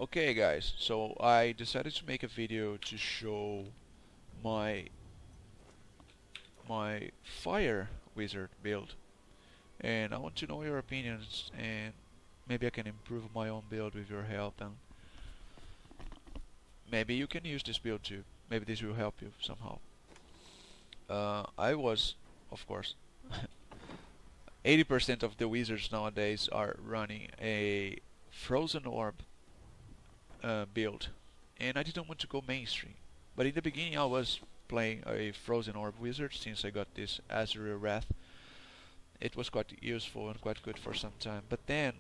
Okay guys, so I decided to make a video to show my fire wizard build, and I want to know your opinions, and maybe I can improve my own build with your help, and maybe you can use this build too. Maybe this will help you somehow. I was, of course, 80% of the wizards nowadays are running a frozen orb build, and I didn't want to go mainstream. But in the beginning I was playing a frozen orb wizard since I got this Azure Wrath. It was quite useful and quite good for some time. But then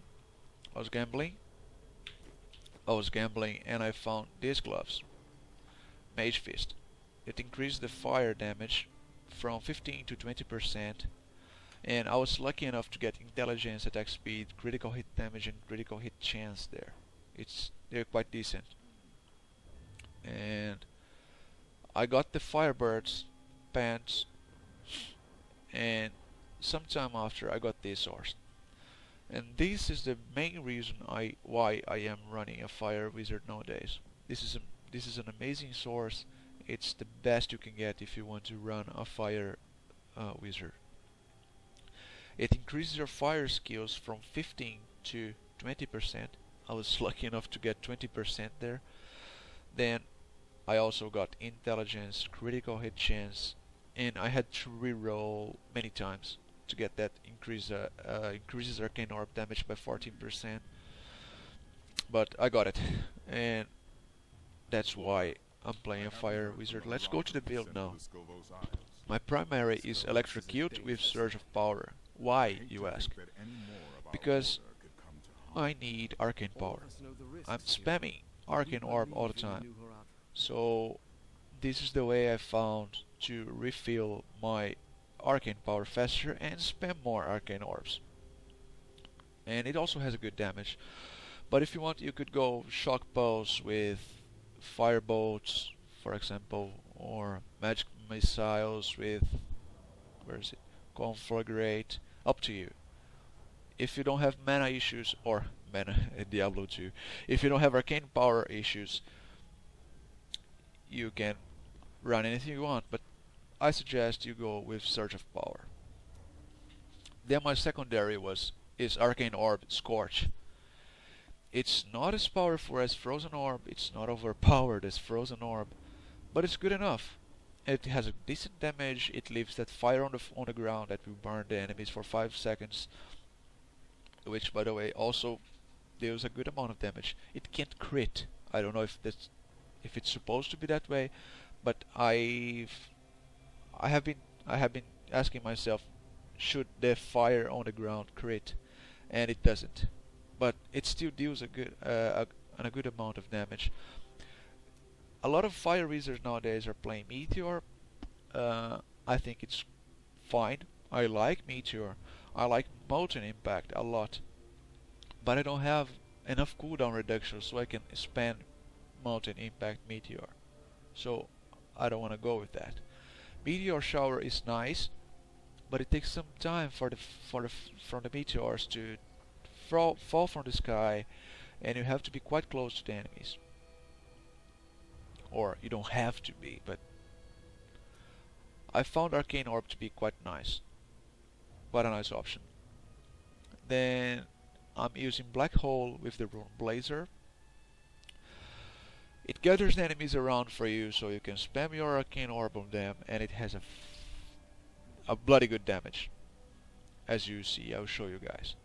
I was gambling and I found these gloves. Mage Fist. It increased the fire damage from 15 to 20%, and I was lucky enough to get intelligence, attack speed, critical hit damage and critical hit chance there. They're quite decent. And I got the Firebird's pants, and sometime after I got this source. And this is the main reason why I am running a fire wizard nowadays. This is an amazing source. It's the best you can get if you want to run a fire wizard. It increases your fire skills from 15 to 20%. I was lucky enough to get 20% there. Then I also got intelligence, critical hit chance, and I had to reroll many times to get that increases arcane orb damage by 14%. But I got it, and that's why I'm playing a fire wizard. Let's go to the build now. My primary is electrocute with surge of power. Why, you ask? Because I need arcane power. I'm spamming arcane orb all the time. So this is the way I found to refill my arcane power faster and spam more arcane orbs. And it also has a good damage. But if you want, you could go shock pulse with fire bolts, for example, or magic missiles with conflagrate. Up to you. If you don't have mana issues, or mana Diablo 2, if you don't have arcane power issues, you can run anything you want, but I suggest you go with Surge of Power. Then my secondary is Arcane Orb Scorch. It's not as powerful as Frozen Orb, it's not overpowered as Frozen Orb, but it's good enough. It has a decent damage, it leaves that fire on the ground that will burn the enemies for 5 seconds, which by the way also deals a good amount of damage. It can't crit. I don't know if it's supposed to be that way, but I have been asking myself, should the fire on the ground crit? And it doesn't, but it still deals a good amount of damage. A lot of fire wizards nowadays are playing Meteor. I think it's fine. I like Meteor. I like Molten Impact a lot, but I don't have enough cooldown reduction so I can spam Molten Impact Meteor. So I don't want to go with that. Meteor Shower is nice, but it takes some time for the meteors to fall from the sky, and you have to be quite close to the enemies. Or you don't have to be, but I found Arcane Orb to be quite nice. Quite a nice option. Then I'm using Black Hole with the Rune Blazer. It gathers the enemies around for you so you can spam your Arcane Orb on them, and it has a bloody good damage. As you see, I'll show you guys.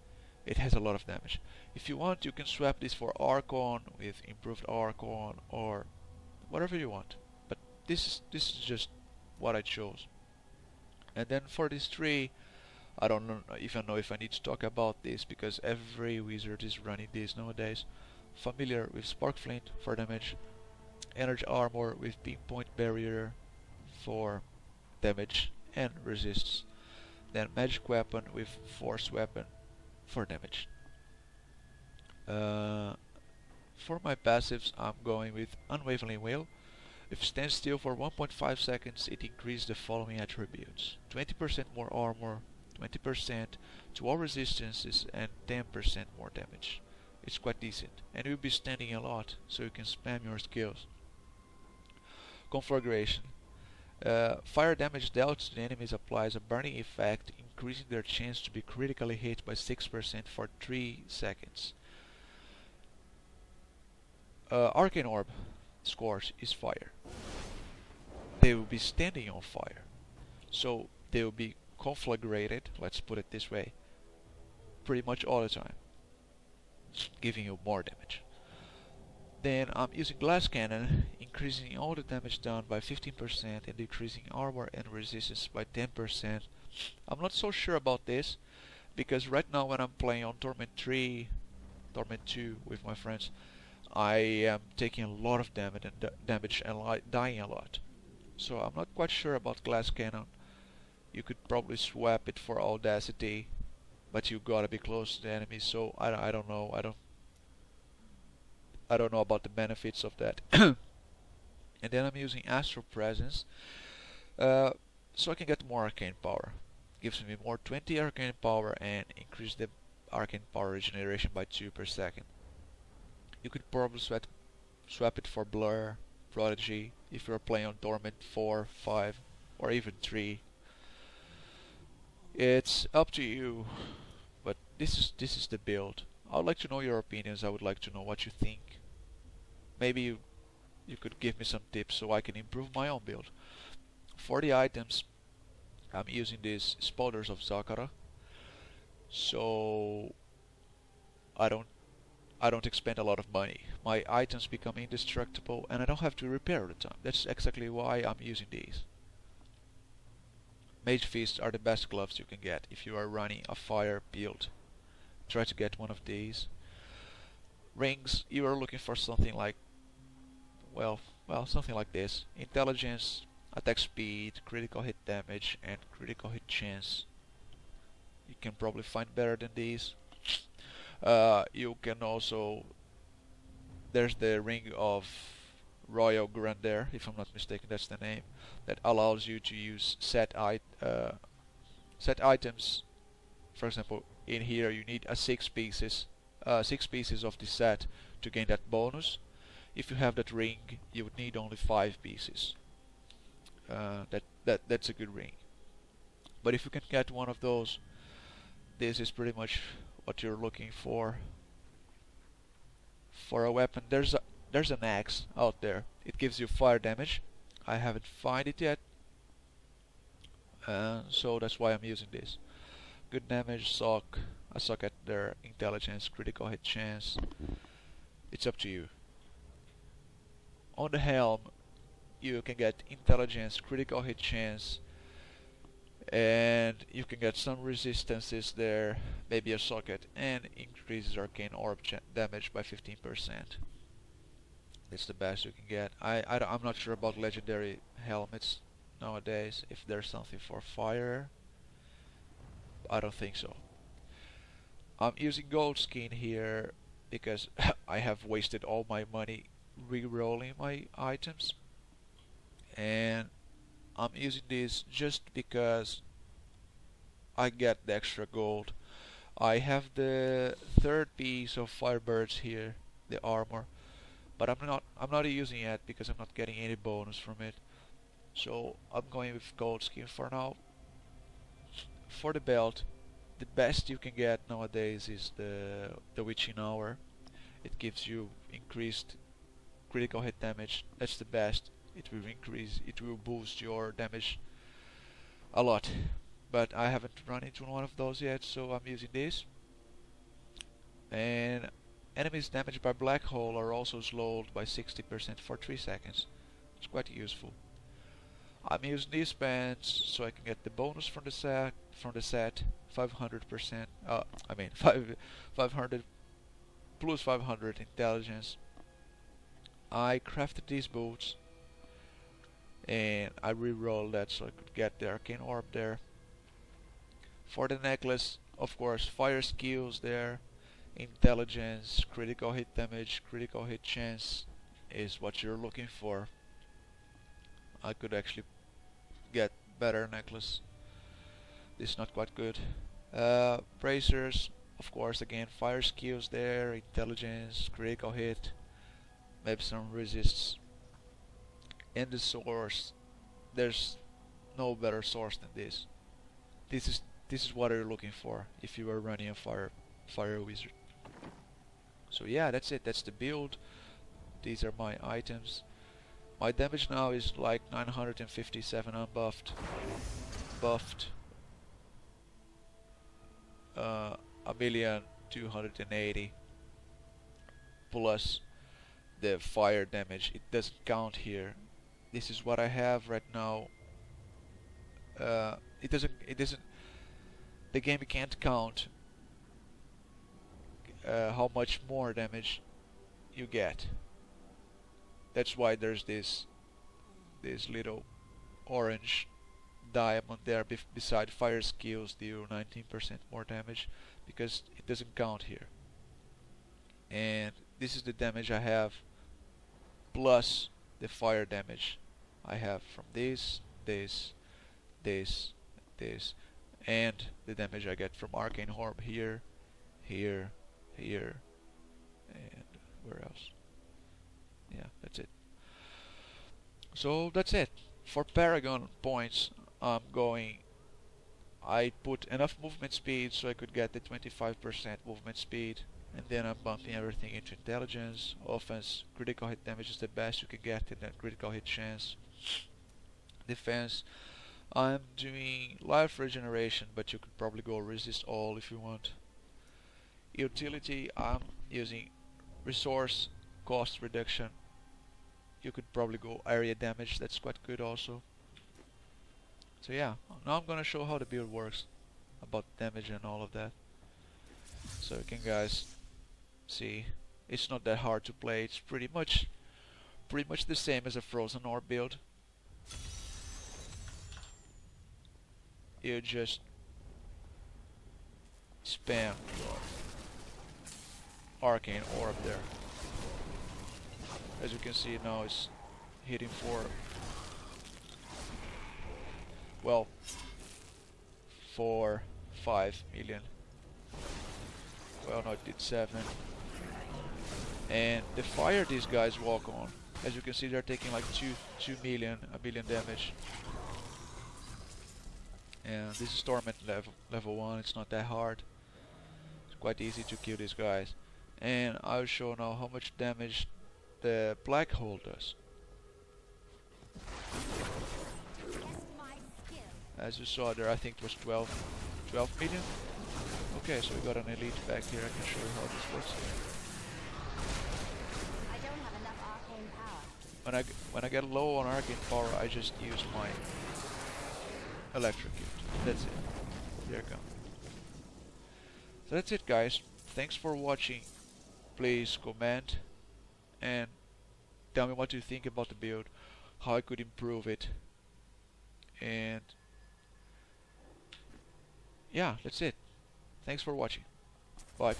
It has a lot of damage. If you want, you can swap this for Archon with improved Archon or whatever you want, but this is just what I chose. And then for this tree, I don't know if I need to talk about this because every wizard is running this nowadays. Familiar with Spark Flint for damage, Energy Armor with Pinpoint Barrier for damage and resists, then Magic Weapon with Force Weapon for damage. For my passives, I'm going with Unwavering Will. If stand still for 1.5 seconds, it increases the following attributes: 20% more armor, 20% to all resistances, and 10% more damage. It's quite decent, and you'll be standing a lot, so you can spam your skills. Conflagration. Fire damage dealt to the enemies applies a burning effect, increasing their chance to be critically hit by 6% for 3 seconds. Arcane Orb scorch is fire. They will be standing on fire, so they will be conflagrated, let's put it this way, pretty much all the time, giving you more damage. Then I'm using Glass Cannon, increasing all the damage done by 15% and decreasing armor and resistance by 10%. I'm not so sure about this, because right now when I'm playing on Torment 3, Torment 2 with my friends, I am taking a lot of damage and dying a lot. So I'm not quite sure about Glass Cannon. You could probably swap it for Audacity, but you gotta be close to the enemy, so I don't know. I don't know about the benefits of that. And then I'm using Astral Presence, so I can get more arcane power. Gives me more 20 arcane power and increase the arcane power regeneration by 2 per second. You could probably swap it for Blur, Prodigy, if you're playing on Torment 4, 5, or even 3. It's up to you, but this is the build. I would like to know your opinions. I would like to know what you think. Maybe you could give me some tips so I can improve my own build. For the items, I'm using these Spoilers of Zakara, so I don't expend a lot of money. My items become indestructible and I don't have to repair all the time. That's exactly why I'm using these. Mage Fists are the best gloves you can get if you are running a fire build. Try to get one of these. Rings, you are looking for something like, well, something like this. Intelligence, attack speed, critical hit damage, and critical hit chance. You can probably find better than these. You can also, there's the Ring of Royal Grandeur, if I'm not mistaken, that's the name, that allows you to use set items. For example, in here you need 6 pieces of the set to gain that bonus. If you have that ring, you would need only 5 pieces. That's a good ring. But if you can get one of those, this is pretty much what you're looking for a weapon. There's an axe out there. It gives you fire damage. I haven't found it yet, so that's why I'm using this. Good damage, I suck at their intelligence, critical hit chance. It's up to you. On the helm, you can get intelligence, critical hit chance, and you can get some resistances there, maybe a socket, and increases arcane orb damage by 15%. It's the best you can get. I'm not sure about legendary helmets nowadays, if there's something for fire. I don't think so. I'm using gold skin here because I have wasted all my money re-rolling my items, and I'm using this just because I get the extra gold. I have the 3rd piece of Firebirds here, the armor, but I'm not using it because I'm not getting any bonus from it. So I'm going with gold skin for now. For the belt, the best you can get nowadays is the Witching Hour. It gives you increased critical hit damage. That's the best. It will boost your damage a lot. But I haven't run into one of those yet, so I'm using this. And enemies damaged by black hole are also slowed by 60% for 3 seconds. It's quite useful. I'm using these pants so I can get the bonus from the set. 500%. 500 plus 500 intelligence. I crafted these boots, and I re-rolled that so I could get the arcane orb there. For the necklace, of course, fire skills there, intelligence, critical hit damage, critical hit chance is what you're looking for. I could actually get better necklace. This is not quite good. Bracers, of course, again, fire skills there, intelligence, critical hit, maybe some resists. And the source, there's no better source than this. This is what you're looking for if you are running a fire wizard. So yeah, that's it. That's the build. These are my items. My damage now is like 957 unbuffed. Buffed 1,280,000 plus the fire damage. It doesn't count here. This is what I have right now. It doesn't. The game can't count how much more damage you get. That's why there's this little orange diamond there beside fire skills deal 19% more damage, because it doesn't count here. And this is the damage I have plus the fire damage I have from this, and the damage I get from Arcane Orb here, and where else? Yeah, that's it. So that's it. For Paragon points, I put enough movement speed so I could get the 25% movement speed, and then I'm bumping everything into intelligence, offense, critical hit damage is the best you can get in that critical hit chance. Defense, I'm doing life regeneration, but you could probably go resist all if you want. Utility, I'm using resource cost reduction. You could probably go area damage, that's quite good also. So yeah, now I'm gonna show how the build works, about damage and all of that. So you can guys see, it's not that hard to play. It's pretty much the same as a Frozen Orb build. You just spam your Arcane Orb there. As you can see now, it's hitting for, well, 5 million. Well, no, it did 7. And the fire these guys walk on, as you can see, they're taking like 2 million, a million damage. And this is Torment level 1, it's not that hard. It's quite easy to kill these guys. And I'll show now how much damage the black hole does. As you saw there, I think it was 12 million. Okay, so we got an elite back here. I can show you how this works. I don't have enough arcane power. When I get low on arcane power, I just use my electrocute. That's it. There you go. So that's it, guys. Thanks for watching. Please comment and tell me what you think about the build, how I could improve it, and yeah, that's it. Thanks for watching. Bye.